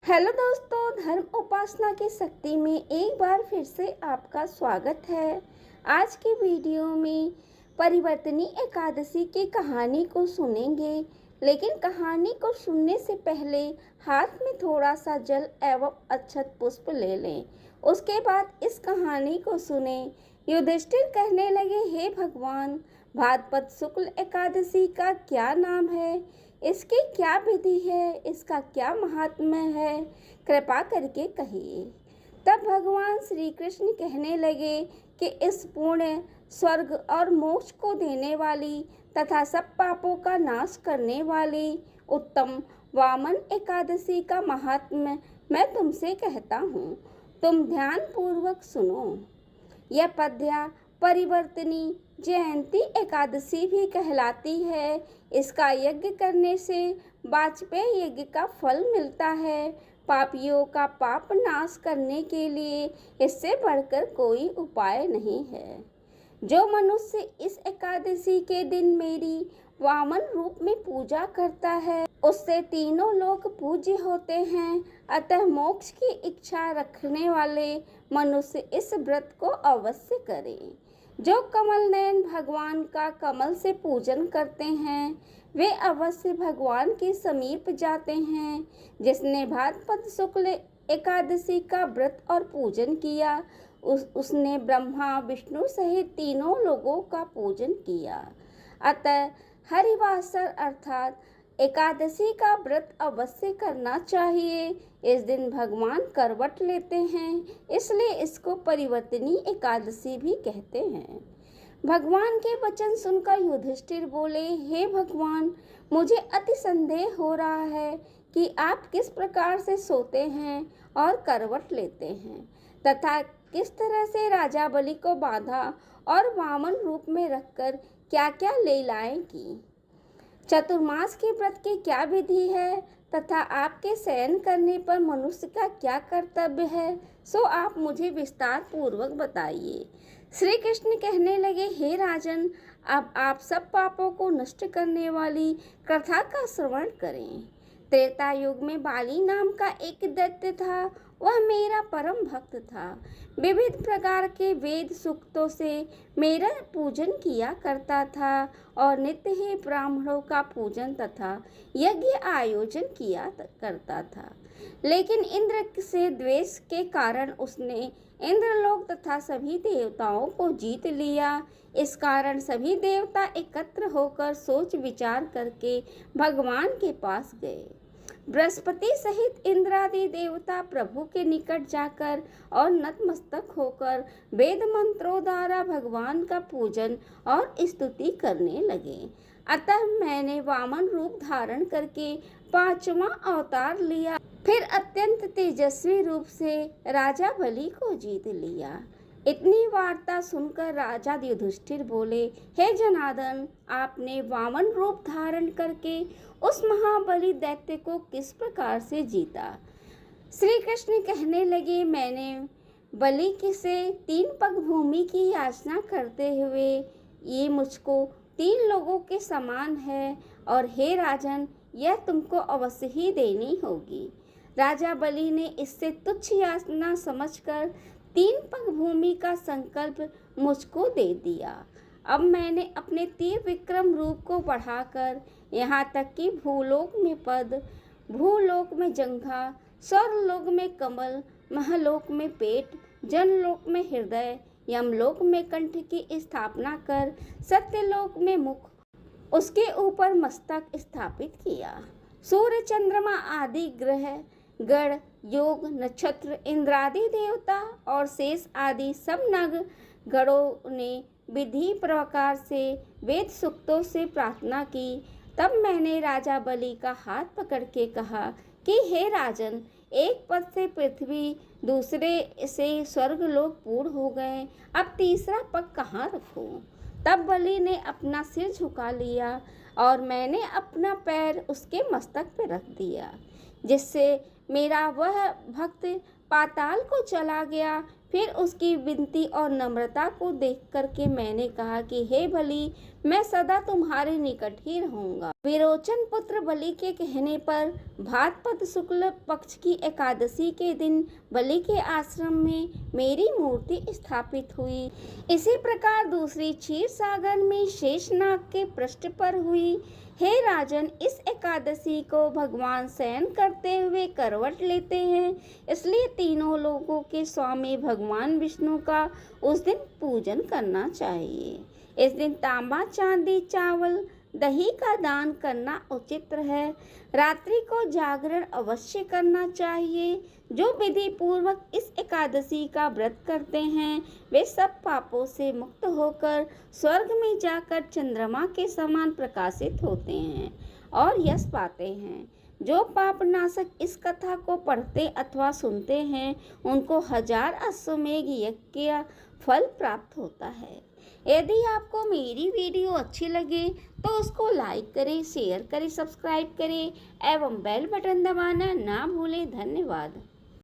Hello दोस्तों, धर्म उपासना की शक्ति में एक बार फिर से आपका स्वागत है। आज की वीडियो में परिवर्तनी एकादशी की कहानी को सुनेंगे, लेकिन कहानी को सुनने से पहले हाथ में थोड़ा सा जल एवं अक्षत पुष्प ले लें। उसके बाद इस कहानी को सुने। युधिष्ठिर कहने लगे, हे भगवान, भाद्रपद शुक्ल एकादशी का क्या नाम है? इसकी क्या विधि है? इसका क्या महात्म्य है? कृपा करके कहिए। तब भगवान श्री कृष्ण कहने लगे कि इस पुण्य, स्वर्ग और मोक्ष को देने वाली तथा सब पापों का नाश करने वाली उत्तम वामन एकादशी का महात्म्य मैं तुमसे कहता हूँ। तुम ध्यान पूर्वक सुनो। यह पद्या परिवर्तनी जयंती एकादशी भी कहलाती है। इसका यज्ञ करने से वाजपेय यज्ञ का फल मिलता है। पापियों का पाप नाश करने के लिए इससे बढ़कर कोई उपाय नहीं है। जो मनुष्य इस एकादशी के दिन मेरी वामन रूप में पूजा करता है, उससे तीनों लोग पूज्य होते हैं। अतः मोक्ष की इच्छा रखने वाले मनुष्य इस व्रत को अवश्य करें। जो कमल नयन भगवान का कमल से पूजन करते हैं, वे अवश्य भगवान के समीप जाते हैं। जिसने भाद्रपद शुक्ल एकादशी का व्रत और पूजन किया, उसने ब्रह्मा विष्णु सहित तीनों लोगों का पूजन किया। अतः हरिवासर अर्थात एकादशी का व्रत अवश्य करना चाहिए। इस दिन भगवान करवट लेते हैं, इसलिए इसको परिवर्तनी एकादशी भी कहते हैं। भगवान के वचन सुनकर युधिष्ठिर बोले, हे भगवान, मुझे अति संदेह हो रहा है कि आप किस प्रकार से सोते हैं और करवट लेते हैं तथा किस तरह से राजा बलि को बांधा और वामन रूप में रखकर क्या क्या लीलाएं की। चतुर्मास के व्रत की क्या विधि है तथा आपके शयन करने पर मनुष्य का क्या कर्तव्य है, सो आप मुझे विस्तार पूर्वक बताइए। श्री कृष्ण कहने लगे, हे राजन, अब आप सब पापों को नष्ट करने वाली कथा का श्रवण करें। त्रेता युग में बाली नाम का एक दैत्य था। वह मेरा परम भक्त था। विविध प्रकार के वेद सूक्तों से मेरा पूजन किया करता था और नित्य ही ब्राह्मणों का पूजन तथा यज्ञ आयोजन किया करता था। लेकिन इंद्र से द्वेष के कारण उसने इंद्रलोक तथा सभी देवताओं को जीत लिया। इस कारण सभी देवता एकत्र होकर सोच विचार करके भगवान के पास गए। बृहस्पति सहित इंद्रादि देवता प्रभु के निकट जाकर और नतमस्तक होकर वेद मंत्रों द्वारा भगवान का पूजन और स्तुति करने लगे। अतः मैंने वामन रूप धारण करके 5वां अवतार लिया। फिर अत्यंत तेजस्वी रूप से राजा बलि को जीत लिया। इतनी वार्ता सुनकर राजा युधिष्ठिर बोले, हे जनार्दन, आपने वामन रूप धारण करके उस महाबली दैत्य को किस प्रकार से जीता? श्री कृष्ण कहने लगे, मैंने बलि से 3 पग भूमि की याचना करते हुए, ये मुझको 3 लोगों के समान है और हे राजन, यह तुमको अवश्य ही देनी होगी। राजा बलि ने इससे तुच्छ याचना समझकर 3 पग भूमि का संकल्प मुझको दे दिया। अब मैंने अपने तीर विक्रम रूप को बढ़ाकर यहाँ तक कि भूलोक में पद, भूलोक में जंघा, स्वर्लोक में कमल, महलोक में पेट, जनलोक में हृदय, यमलोक में कंठ की स्थापना कर सत्यलोक में मुख, उसके ऊपर मस्तक स्थापित किया। सूर्य, चंद्रमा आदि ग्रह, गण, योग, नक्षत्र, इंद्रादि देवता और शेष आदि सब नग गणों ने विधि प्रकार से वेद सूक्तों से प्रार्थना की। तब मैंने राजा बलि का हाथ पकड़ के कहा कि हे राजन, एक पद से पृथ्वी, दूसरे से स्वर्ग लोक पूर्ण हो गए, अब तीसरा पग कहाँ रखूं? तब बलि ने अपना सिर झुका लिया और मैंने अपना पैर उसके मस्तक पर रख दिया, जिससे मेरा वह भक्त पाताल को चला गया। फिर उसकी विनती और नम्रता को देख करके मैंने कहा कि हे बलि, मैं सदा तुम्हारे निकट ही रहूंगा। विरोचन पुत्र बलि के कहने पर भाद्रपद शुक्ल पक्ष की एकादशी के दिन बलि के आश्रम में मेरी मूर्ति स्थापित हुई। इसी प्रकार दूसरी क्षीर सागर में शेषनाग के पृष्ठ पर हुई। हे राजन, इस एकादशी को भगवान शयन करते हुए करवट लेते हैं, इसलिए तीनों लोगों के स्वामी भगवान विष्णु का उस दिन पूजन करना चाहिए। इस दिन तांबा, चांदी, चावल, दही का दान करना उचित है। रात्रि को जागरण अवश्य करना चाहिए। जो विधि पूर्वक इस एकादशी का व्रत करते हैं वे सब पापों से मुक्त होकर स्वर्ग में जाकर चंद्रमा के समान प्रकाशित होते हैं और यश पाते हैं। जो पापनाशक इस कथा को पढ़ते अथवा सुनते हैं उनको 1000 अश्वमेघ यज्ञ का फल प्राप्त होता है। यदि आपको मेरी वीडियो अच्छी लगे तो उसको लाइक करें, शेयर करें, सब्सक्राइब करें एवं बेल बटन दबाना ना भूलें। धन्यवाद।